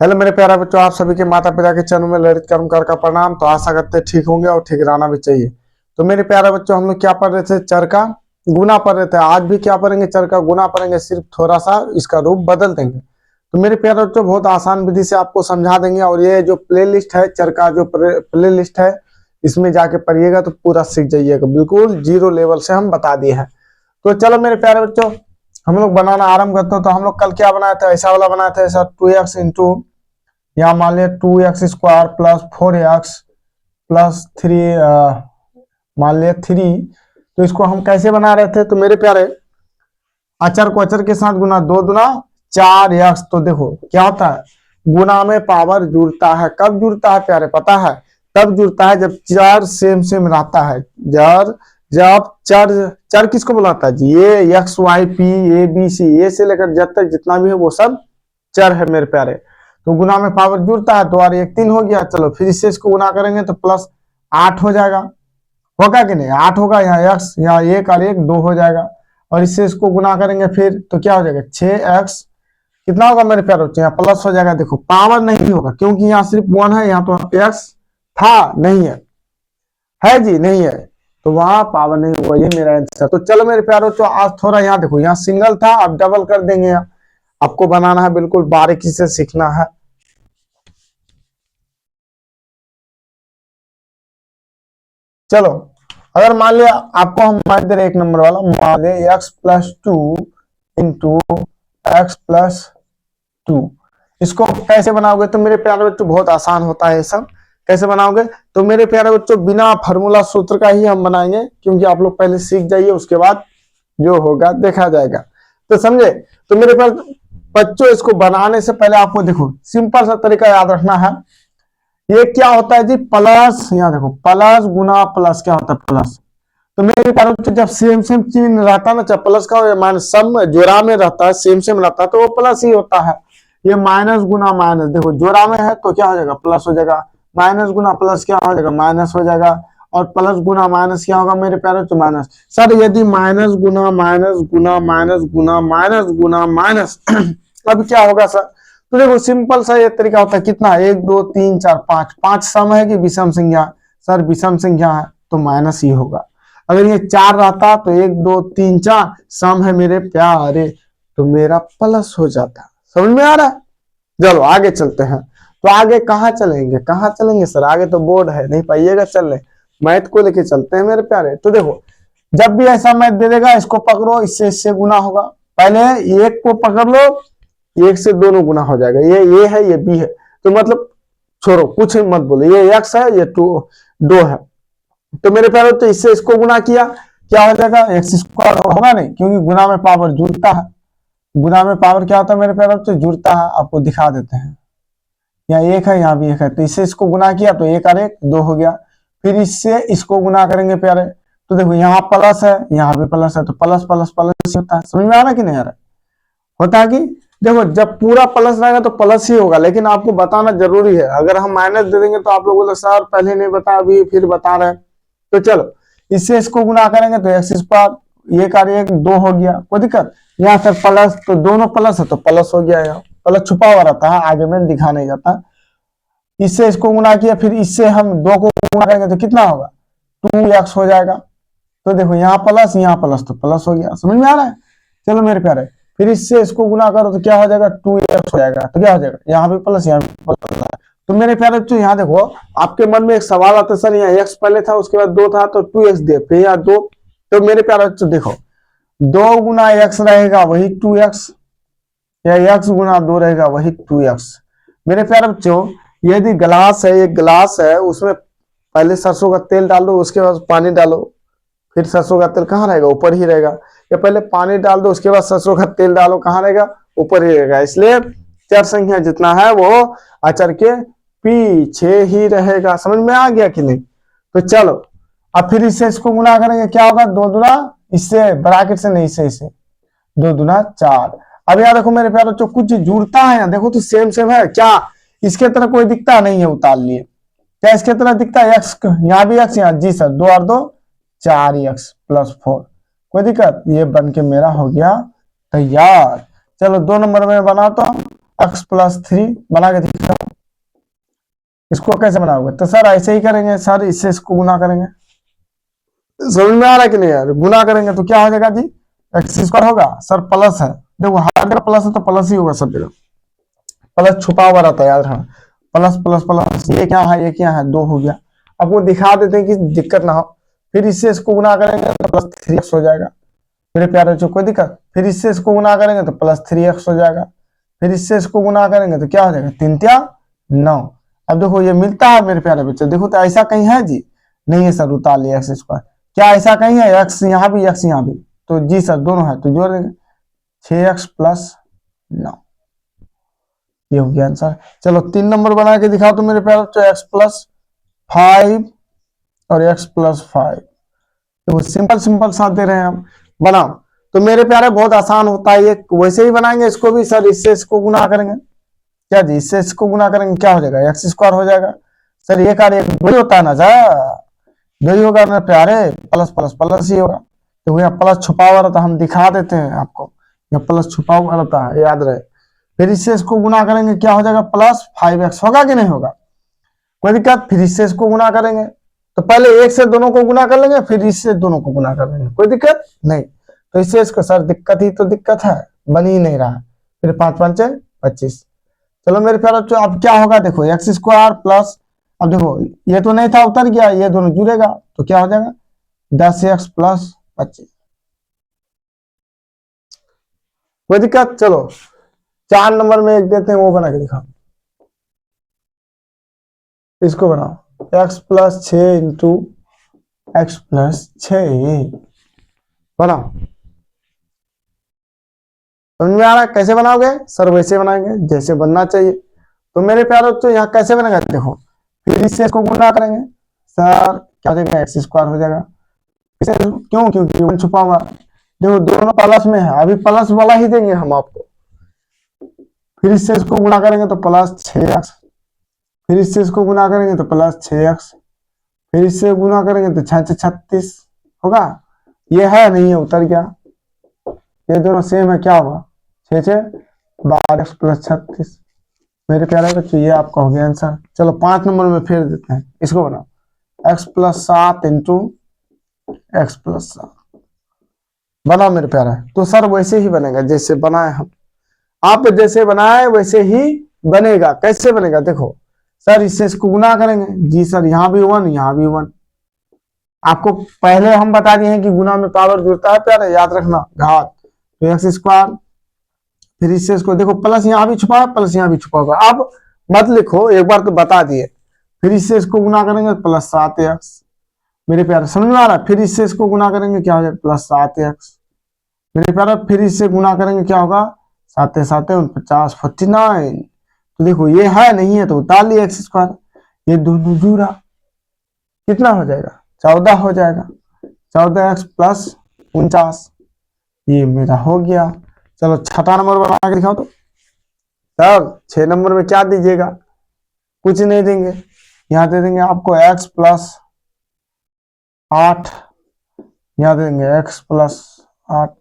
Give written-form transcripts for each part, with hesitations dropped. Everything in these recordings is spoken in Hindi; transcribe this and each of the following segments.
हेलो मेरे प्यारे बच्चों, आप सभी के माता पिता के चरणों में ललित कर्मकार का प्रणाम। तो आशा करते हैं ठीक होंगे और ठीक रहना भी चाहिए। तो मेरे प्यारे बच्चों, हम लोग क्या पढ़ रहे थे? चर का गुना पढ़ रहे थे। आज भी क्या पढ़ेंगे? चर का गुना पढ़ेंगे, सिर्फ थोड़ा सा इसका रूप बदल देंगे। तो मेरे प्यारे बच्चों, बहुत आसान विधि से आपको समझा देंगे। और ये जो प्ले लिस्ट है, चर का जो प्ले लिस्ट है, इसमें जाके पढ़िएगा तो पूरा सीख जाइएगा। बिल्कुल जीरो लेवल से हम बता दिए हैं। तो चलो मेरे प्यारे बच्चों, हम लोग बनाना आरंभ करते हैं। तो हम लोग कल क्या बनाया था? ऐसा वाला बनाया था, ऐसा 2x इंटू, यहाँ मान लिया 2x² प्लस 4x प्लस 3, मान लिया 3। तो इसको हम कैसे बना रहे थे? तो मेरे प्यारे, अचर को अचर के साथ गुना, 2 दूना 4x। तो देखो क्या होता है, गुना में पावर जुड़ता है। कब जुड़ता है प्यारे, पता है? तब जुड़ता है जब चर सेम सेम रहता है। जब चर चर किसको बुलाता है जी? ये X Y P A B C, A से लेकर जब तक जितना भी है वो सब चर है मेरे प्यारे। तो गुना में पावर जुड़ता है, तो और 1 3 हो गया। चलो फिर इससे इसको गुना करेंगे तो प्लस 8 हो जाएगा। होगा कि नहीं? 8 होगा, यहाँ x, यहाँ 1 और 1 2 हो जाएगा। और इससे इसको गुना करेंगे फिर तो क्या हो जाएगा? 6x कितना होगा मेरे प्यारे बच्चे? यहाँ प्लस हो जाएगा। देखो पावर नहीं होगा क्योंकि यहाँ सिर्फ 1 है, यहाँ तो x था नहीं है जी, नहीं है, तो वहां पावर नहीं होगा। ये मेरा आंसर। तो चलो मेरे प्यारे बच्चों, आज थोड़ा यहाँ देखो, यहाँ सिंगल था, अब डबल कर देंगे। यहाँ आपको बनाना है, बिल्कुल बारीकी से सीखना है। चलो, अगर मान लिया आपको हम मान दे रहे 1 नंबर वाला, मान ले x+2 इंटू x+2। इसको कैसे बनाओगे? तो मेरे प्यारे बच्चों, बहुत आसान होता है ये सब। कैसे बनाओगे? तो मेरे प्यारे बच्चों, बिना फार्मूला सूत्र का ही हम बनाएंगे, क्योंकि आप लोग पहले सीख जाइए, उसके बाद जो होगा देखा जाएगा। तो समझे? तो मेरे प्यारे बच्चों, इसको बनाने से पहले आपको देखो सिंपल सा तरीका याद रखना है। ये क्या होता है जी? प्लस, यहाँ देखो प्लस गुना प्लस क्या होता है? प्लस। तो मेरे प्यारे बच्चों, जब सेम सेम चिन्ह रहता ना, चाहे प्लस का हो माइनस, सब जोड़ा में रहता है, सेम सेम रहता है, तो वो प्लस ही होता है। ये माइनस गुना माइनस, देखो जोड़ा में है तो क्या हो जाएगा? प्लस हो जाएगा। माइनस गुना प्लस क्या हो जाएगा? माइनस हो जाएगा। और प्लस गुना माइनस क्या होगा मेरे प्यारे? तो माइनस। सर यदि माइनस गुना माइनस गुना माइनस गुना माइनस गुना माइनस अब क्या होगा सर? तो देखो सिंपल सा ये तरीका होता है। कितना? 1 2 3 4 5, 5 सम है कि विषम संख्या? सर विषम संख्या है तो माइनस ही होगा। अगर ये 4 रहता तो 1 2 3 4 सम है मेरे प्यारे, तो मेरा प्लस हो जाता। समझ में आ रहा है? चलो आगे चलते हैं। तो आगे कहाँ चलेंगे? कहाँ चलेंगे सर? आगे तो बोर्ड है, नहीं पाइएगा चलने। मैथ को लेके चलते हैं मेरे प्यारे। तो देखो, जब भी ऐसा मैथ दे देगा, इसको पकड़ो, इससे इससे गुना होगा। पहले 1 को पकड़ लो, 1 से दोनों गुना हो जाएगा। ये है, ये बी है, तो मतलब छोड़ो, कुछ मत बोलो। ये x है, ये 2 है। तो मेरे प्यारे, तो इससे इसको गुना किया, क्या हो जाएगा? x² होगा नहीं, क्योंकि गुना में पावर जुड़ता है। गुना में पावर क्या होता है मेरे प्यारे? तो जुड़ता है। आपको दिखा देते हैं। यहाँ 1 है, यहाँ भी 1 है, तो इससे इसको गुना किया तो 1 और 1 2 हो गया। फिर इससे इसको गुना करेंगे प्यारे, तो देखो यहाँ प्लस है, यहाँ भी प्लस है, तो प्लस प्लस प्लस होता है। समझ में आ रहा है कि नहीं आ रहा? होता है कि देखो, जब पूरा प्लस रहेगा तो प्लस ही होगा, लेकिन आपको बताना जरूरी है। अगर हम माइनस दे देंगे तो आप लोग बोले सर पहले नहीं बताया, अभी फिर बता रहे हैं। तो चलो, इससे इसको गुना करेंगे तो x², 1 और 1 2 हो गया, कोई दिक्कत? यहाँ से प्लस, तो दोनों प्लस है तो प्लस हो गया। यहाँ प्लस छुपा हुआ रहता है, आगे में दिखा नहीं जाता। इससे इसको गुना किया, फिर इससे हम 2 को गुना करेंगे तो कितना होगा? 2x हो जाएगा। तो देखो यहाँ प्लस, यहाँ प्लस, तो प्लस हो गया। समझ में आ रहा है? चलो मेरे प्यारे, फिर इससे इसको गुना करो तो क्या हो जाएगा? 2x हो जाएगा। तो क्या हो जाएगा? यहाँ भी प्लस, यहाँ भी प्लस। तो मेरे प्यारे बच्चों, यहाँ देखो, आपके मन में एक सवाल आता है, सर यहाँ x पहले था, उसके बाद 2 था, तो 2x दे, फिर यहाँ 2। तो मेरे प्यारे बच्चों देखो, 2 गुना x रहेगा वही 2x, या x गुना 2 रहेगा वही 2x। मेरे प्यारे बच्चों, यदि गिलास है, एक गिलास है, उसमें पहले सरसों का तेल डाल दो, उसके बाद पानी डालो, फिर सरसों का तेल कहाँ रहेगा? ऊपर ही रहेगा। या पहले पानी डाल दो, उसके बाद सरसों का तेल डालो, कहाँ रहेगा? ऊपर ही रहेगा। इसलिए चर संख्या जितना है वो अचर के पीछे ही रहेगा। समझ में आ गया कि नहीं? तो चलो, अब फिर इससे इसको गुना करेंगे, क्या होगा? 2 दूना, इससे ब्रैकेट से नहीं, इससे 2 दूना 4। अब यहाँ देखो मेरे प्यारे बच्चों, कुछ जुड़ता है, यहाँ देखो तो सेम सेम है क्या? इसके तरह कोई दिखता नहीं है, उतार लिए। क्या इसके तरह दिखता है? x, यहाँ भी x, यहाँ जी सर, 2 और 2 4x + 4। कोई दिक्कत? ये बन के मेरा हो गया तैयार। चलो 2 नंबर में बनाता हूं। x+3 बना के दिखाओ। इसको कैसे बनाओगे? तो सर ऐसे ही करेंगे सर, इससे इसको गुना करेंगे। समझ में आ रहा है कि नहीं यार? गुना करेंगे तो क्या हो जाएगा जी, x² होगा सर, प्लस है, देखो हर जगह प्लस है तो प्लस ही होगा सब जगह, प्लस छुपा हुआ रहता है यार। हाँ, प्लस प्लस प्लस, ये क्या है, ये क्या है, 2 हो गया। आपको दिखा देते हैं कि दिक्कत ना हो। फिर इससे इसको गुना करेंगे तो +3x हो जाएगा मेरे प्यारे बच्चों, कोई दिक्कत? फिर इससे इसको गुना करेंगे तो +3x हो जाएगा। फिर इससे इसको गुना करेंगे तो क्या हो जाएगा, 3 तिया 9। अब देखो ये मिलता है मेरे प्यारे बच्चे, देखो तो ऐसा कहीं है जी? नहीं है सर, उतार लिया x²। क्या ऐसा कहीं है, x यहाँ भी x यहाँ भी? तो जी सर दोनों है, तो जोड़ देंगे 6x + 9, ये हो गया आंसर। चलो 3 नंबर बना के दिखाओ तो मेरे प्यारे बच्चों, x+5 और x+5। तो सिंपल सिंपल साथ दे रहे हैं हम, बनाओ। तो मेरे प्यारे बहुत आसान होता है ये, वैसे ही बनाएंगे इसको भी सर, इससे इसको गुना करेंगे, क्या जी, इससे इसको गुना करेंगे, क्या हो जाएगा, x² हो जाएगा सर। एक और एक दो ही होता है ना सर, दो ही होगा मेरे प्यारे, प्लस प्लस प्लस ही होगा। तो यहाँ प्लस छुपा हुआ रहता है, हम दिखा देते हैं आपको, यहाँ प्लस छुपा हुआ रहता है, याद रहे। फिर इससे इसको गुना करेंगे, क्या हो जाएगा, +5x होगा कि नहीं होगा, कोई दिक्कत? फिर इससे इसको गुना करेंगे तो पहले एक से दोनों को गुना कर लेंगे, फिर इससे दोनों को गुना कर लेंगे, कोई दिक्कत नहीं। तो इससे इसको सर दिक्कत ही तो दिक्कत है, बन ही नहीं रहा। फिर 5 5 25। चलो मेरे प्यारे बच्चों, अब क्या होगा देखो, x² प्लस, अब देखो ये तो नहीं था, उतर गया, ये दोनों जुड़ेगा तो क्या हो जाएगा, 10x + 25, कोई दिक्कत? चलो 4 नंबर में एक देते हैं, वो बना के दिखाओ। इसको बनाओ, x+6 × x+6 बनाओ। समझ में आ रहा है कैसे बनाओगे सर? वैसे बनाएंगे जैसे बनना चाहिए। तो मेरे प्यारे बच्चों यहाँ कैसे बनेगा देखो, फिर इससे इसको गुना करेंगे सर, क्या हो जाएगा, x² हो जाएगा। क्यों? क्योंकि 1 छुपा हुआ, देखो दोनों प्लस में है, अभी प्लस वाला ही देंगे हम आपको। फिर इससे इसको गुना करेंगे तो +6x, फिर इससे इसको गुना करेंगे तो +6x, फिर इससे गुना करेंगे तो 6 36 होगा। ये है नहीं है, उतर गया, ये दोनों सेम है, क्या होगा, 6 12x + 36। मेरे प्यारे बच्चों ये आपका हो गया आंसर। चलो 5 नंबर में फिर देते हैं, इसको बनाओ, x+7 × x+7 बनाओ मेरे प्यारा। तो सर वैसे ही बनेगा जैसे बनाए हम, आप जैसे बनाए वैसे ही बनेगा। कैसे बनेगा देखो सर, इससे इसको गुना करेंगे, जी सर यहाँ भी 1 यहाँ भी 1। आपको पहले हम बता दिए हैं कि गुना में पावर जुड़ता है प्यारे, याद रखना, घात। तो x², फिर इससे इसको देखो प्लस यहाँ भी छुपा है, प्लस यहाँ भी छुपा होगा, अब मत लिखो, एक बार तो बता दिए। फिर इससे इसको गुना करेंगे +7x, मेरे प्यारे समझ में आ रहा है। फिर इससे इसको गुना करेंगे, क्या हो जाएगा, +7x मेरे प्यारे। फिर इससे गुना करेंगे, क्या होगा, 7 7 49 49। तो देखो ये है नहीं है तो उतार लिया x², ये दोनों जुड़ा, कितना हो जाएगा, 14 हो जाएगा, 14x + 49, ये मेरा हो गया। चलो 6 नंबर बना के दिखाओ तो सर। 6 नंबर में क्या दीजिएगा, कुछ नहीं देंगे, यहाँ दे देंगे आपको x + 8, यहाँ दे देंगे x + 8।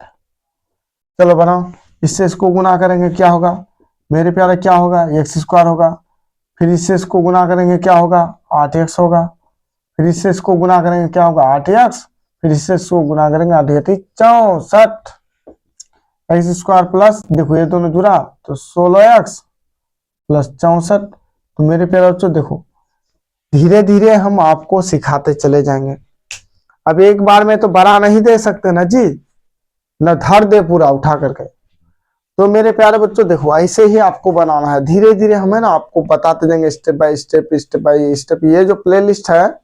चलो बनाओ, इससे इसको गुना करेंगे, क्या होगा मेरे प्यारे, क्या होगा, x² होगा। फिर इससे इसको गुना करेंगे, क्या होगा, 8x होगा। फिर इससे इसको गुना करेंगे, क्या होगा, 8x। फिर इससे इसको गुना करेंगे, 8 64, x² प्लस, देखो ये दोनों जुड़ा तो 16x + 64। तो मेरे प्यारे बच्चों देखो, धीरे धीरे हम आपको सिखाते चले जाएंगे, अब एक बार में तो बड़ा नहीं दे सकते ना जी, न धर दे पूरा उठा करके। तो मेरे प्यारे बच्चों देखो ऐसे ही आपको बनाना है, धीरे धीरे हमें ना आपको बताते जाएंगे, step by step, step by step. ये जो प्लेलिस्ट है,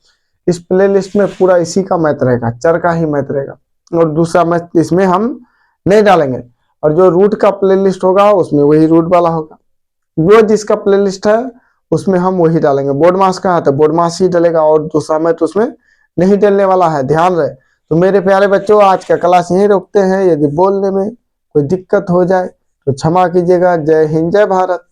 इस प्लेलिस्ट में पूरा इसी का मैथ रहेगा, चर का ही मैथ रहेगा, और दूसरा मैथ इसमें हम नहीं डालेंगे। और जो रूट का प्लेलिस्ट होगा उसमें वही रूट वाला होगा, जो जिसका प्लेलिस्ट है उसमें हम वही डालेंगे। बोर्ड मास का है तो बोर्ड मास ही डलेगा, और दूसरा मैथ उसमें नहीं डलने वाला है, ध्यान रहे। तो मेरे प्यारे बच्चों आज का क्लास यहीं रोकते हैं, यदि बोलने में कोई दिक्कत हो जाए तो क्षमा कीजिएगा। जय हिंद, जय भारत।